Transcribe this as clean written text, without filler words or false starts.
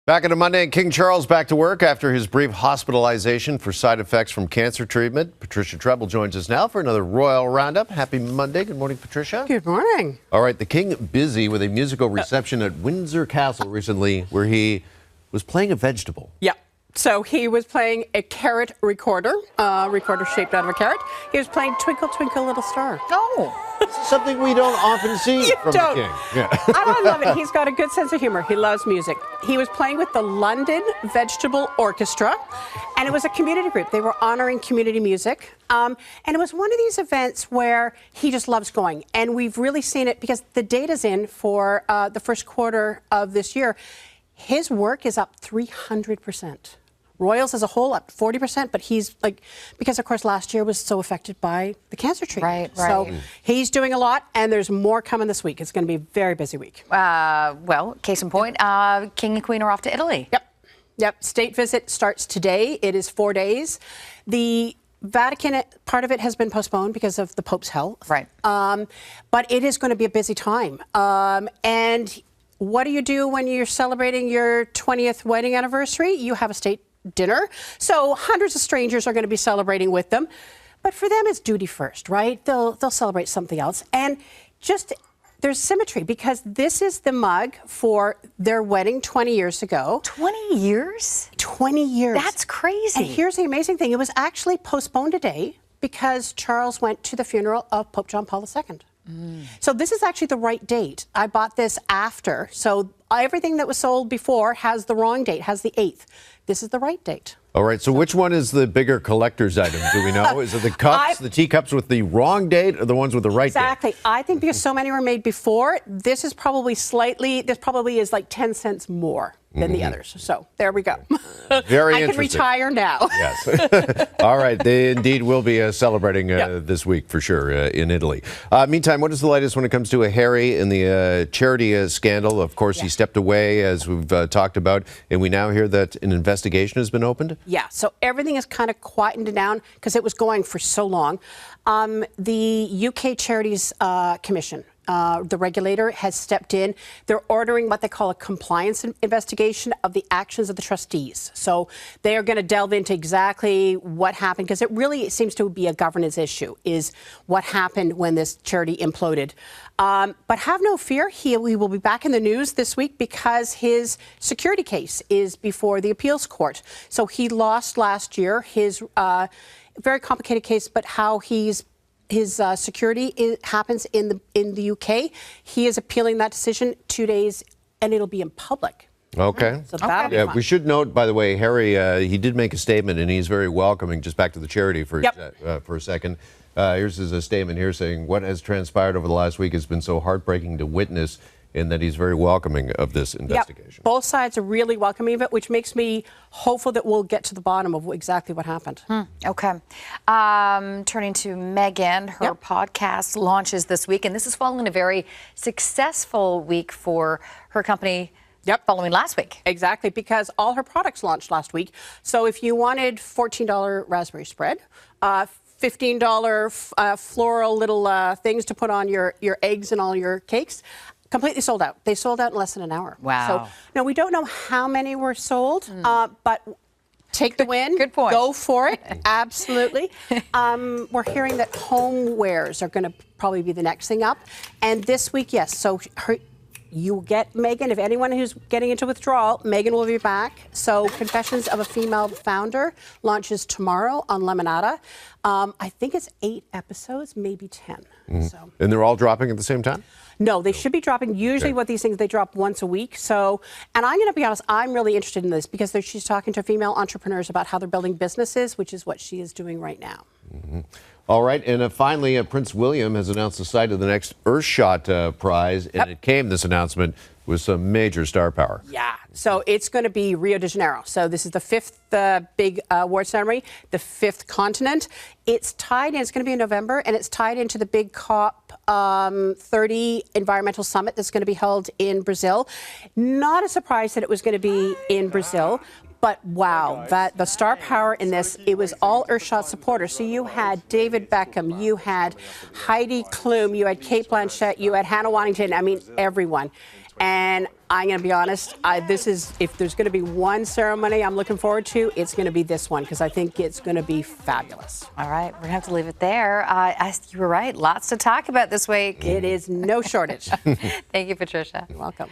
Back into Monday, King Charles back to work after his brief hospitalization for side effects from cancer treatment. Patricia Treble joins us now for another Royal Roundup. Happy Monday. Good morning, Patricia. Good morning. All right, the King busy with a musical reception at Windsor Castle recently where he was playing a vegetable. Yeah. So he was playing a carrot recorder shaped out of a carrot. He was playing Twinkle, Twinkle, Little Star. Oh, something we don't often see from the King. Yeah. I love it. He's got a good sense of humor. He loves music. He was playing with the London Vegetable Orchestra, and it was a community group. They were honoring community music. And it was one of these events where he just loves going. And we've really seen it because the data's in for the first quarter of this year. His work is up 300%. Royals as a whole up 40%, but he's like, because of course last year was so affected by the cancer treatment. Right. So he's doing a lot, and there's more coming this week. It's going to be a very busy week. Well, case in point, King and Queen are off to Italy. Yep. State visit starts today. It is 4 days. The Vatican, part of it has been postponed because of the Pope's health. Right. But it is going to be a busy time. And what do you do when you're celebrating your 20th wedding anniversary? You have a state dinner. So hundreds of strangers are going to be celebrating with them. But for them, it's duty first, right? They'll celebrate something else. And just there's symmetry because this is the mug for their wedding 20 years ago. 20 years? 20 years. That's crazy. And here's the amazing thing. It was actually postponed a day because Charles went to the funeral of Pope John Paul II. So this is actually the right date. I bought this after. So everything that was sold before has the wrong date, has the 8th. This is the right date. All right, so which one is the bigger collector's item? Do we know? Is it the cups, the teacups with the wrong date, or the ones with the right date? Exactly. I think because so many were made before, this is probably this probably is like 10 cents more than the others. So there we go. Very I interesting. can retire now. Yes. All right, they indeed will be celebrating this week for sure in Italy. Meantime, what is the latest when it comes to Harry and the charity scandal? Of course, he stepped away, as we've talked about, and we now hear that an investigation has been opened? Yeah, so everything is kind of quietened down because it was going for so long. The UK Charities Commission, the regulator, has stepped in. They're ordering what they call a compliance investigation of the actions of the trustees. So they are going to delve into exactly what happened, because it really seems to be a governance issue, is what happened when this charity imploded. But have no fear, he will be back in the news this week because his security case is before the appeals court. So he lost last year his very complicated case, but how his security happens in the UK. He is appealing that decision 2 days, and it'll be in public. Okay. So that'll be fun. We should note, by the way, Harry, he did make a statement, and he's very welcoming. Just back to the charity for a second. Here's his statement here saying, what has transpired over the last week has been so heartbreaking to witness, and that he's very welcoming of this investigation. Both sides are really welcoming of it, which makes me hopeful that we'll get to the bottom of exactly what happened. Okay. Turning to Meghan, her podcast launches this week, and this is following a very successful week for her company. Following last week. Exactly, because all her products launched last week. So if you wanted $14 raspberry spread, $15 floral little things to put on your eggs and all your cakes, completely sold out. They sold out in less than an hour. Wow. So now we don't know how many were sold, but take the win. Good point. Go for it. Absolutely. We're hearing that homewares are going to probably be the next thing up. And this week, yes. So you get Meghan. If anyone who's getting into withdrawal, Meghan will be back. So Confessions of a Female Founder launches tomorrow on Lemonada. I think it's 8 episodes, maybe 10. So. And they're all dropping at the same time? No, they should be dropping. Usually what these things, they drop once a week. So, and I'm going to be honest, I'm really interested in this because she's talking to female entrepreneurs about how they're building businesses, which is what she is doing right now. All right, and finally, Prince William has announced the site of the next Earthshot Prize, and it came, this announcement, with some major star power. Yeah, so it's going to be Rio de Janeiro. So this is the 5th big award ceremony, the 5th continent. It's tied in, it's going to be in November, and it's tied into the big COP30 environmental summit that's going to be held in Brazil. Not a surprise that it was going to be in Brazil. But wow, the star power in this, it was all Earthshot supporters. So you had David Beckham, you had Heidi Klum, you had Kate Blanchett, you had Hannah Waddington, I mean, everyone. And I'm going to be honest, if there's going to be one ceremony I'm looking forward to, it's going to be this one because I think it's going to be fabulous. All right, we're going to have to leave it there. You were right, lots to talk about this week. It is no shortage. Thank you, Patricia. You're welcome.